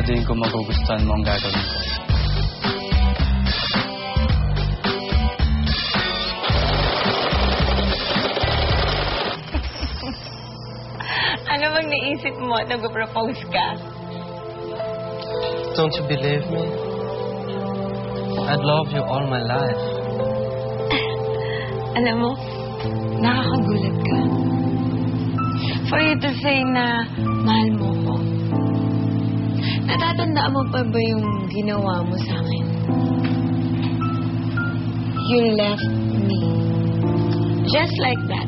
Sisiguraduhin ko magugustuhan mo ang gagawin ko. Ano bang naisip mo at nag-propose ka? Don't you believe me? I'd love you all my life. Alam mo, nakakagulat ka. For you to say na mahal mo ko. Natatandaan mo pa ba yung ginawa mo sa akin? You left me. Just like that.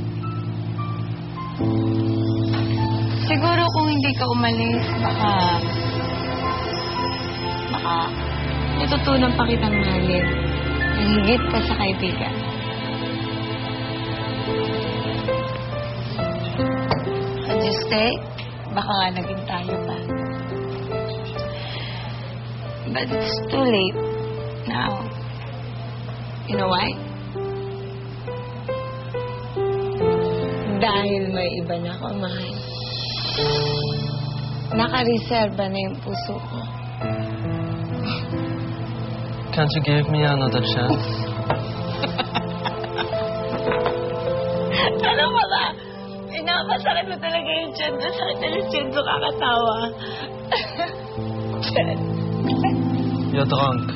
Siguro kung hindi ka umalis, baka natutunan pa kitang mahalin. Ang higit pa sa kaibigan. Had you stay, baka nga naging tayo pa. But it's too late now. You know why? Dahil may iba na ako, mahal. Nakareserba na yung puso ko. Can't you give me another chance? Ano ba ba? Pinapasakit mo talaga yung tiyan mo. Sakit na yung tiyan mo kakatawa. You're drunk.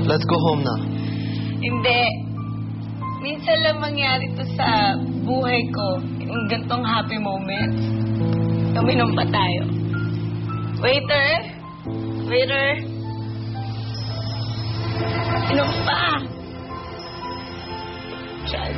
Let's go home na. Hindi. Minsan lang mangyari to sa buhay ko. Yung gantong happy moments. Uminom pa tayo. Waiter! Waiter! Inom pa! Chad.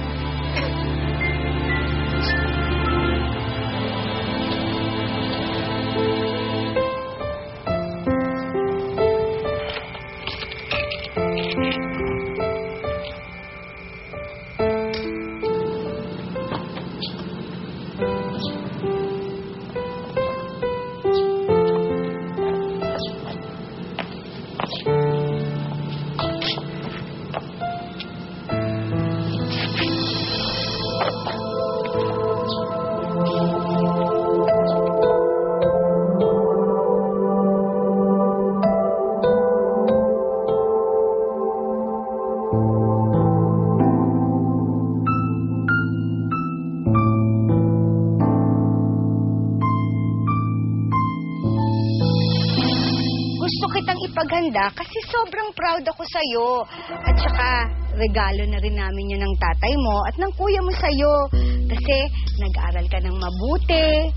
Gusto kitang ipaghanda kasi sobrang proud ako sa'yo. At saka, regalo na rin namin yun ng tatay mo at ng kuya mo sa'yo. Kasi nag-aral ka ng mabuti.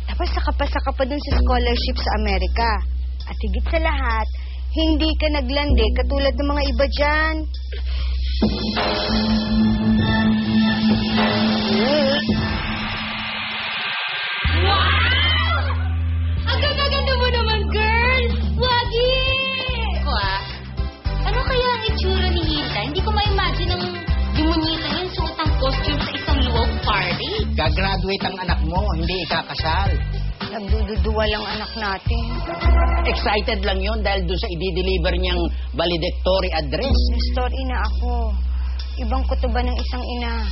Tapos nakapasa ka pa dun sa scholarship sa Amerika. At higit sa lahat, hindi ka naglandi katulad ng mga iba dyan. Wow! Ang ganda-ganda mo naman, girl! Wagi! Ano kaya ang itsura ni Hilda? Hindi ko ma-imagine ang demonita yun suot ang costume sa isang luwag party. Gagraduate ang anak mo, hindi ikakasal. Nagdududuwa lang anak natin. Excited lang yon dahil doon sa i-deliver niyang valedictory address. May story na ako. Ibang kutuba ng isang ina.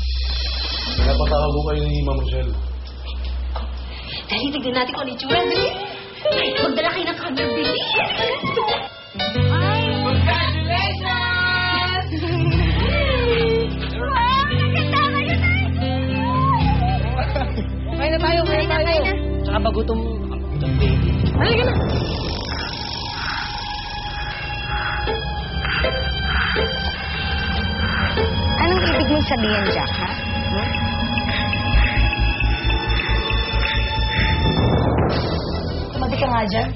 Napatawag ko kayo ni Ma'am Rochelle. Dali, tignan natin kung ano itsura. Dali! Magdala kayo ng camera, bilis! Ay! Congratulations! Wow! Nagkatama yun na! Kaya na tayo, kaya na tayo. Tsaka bagutom baby. Halika na! Anong ibig mong sabihin, Jack, ha? Tumabi ka nga dyan.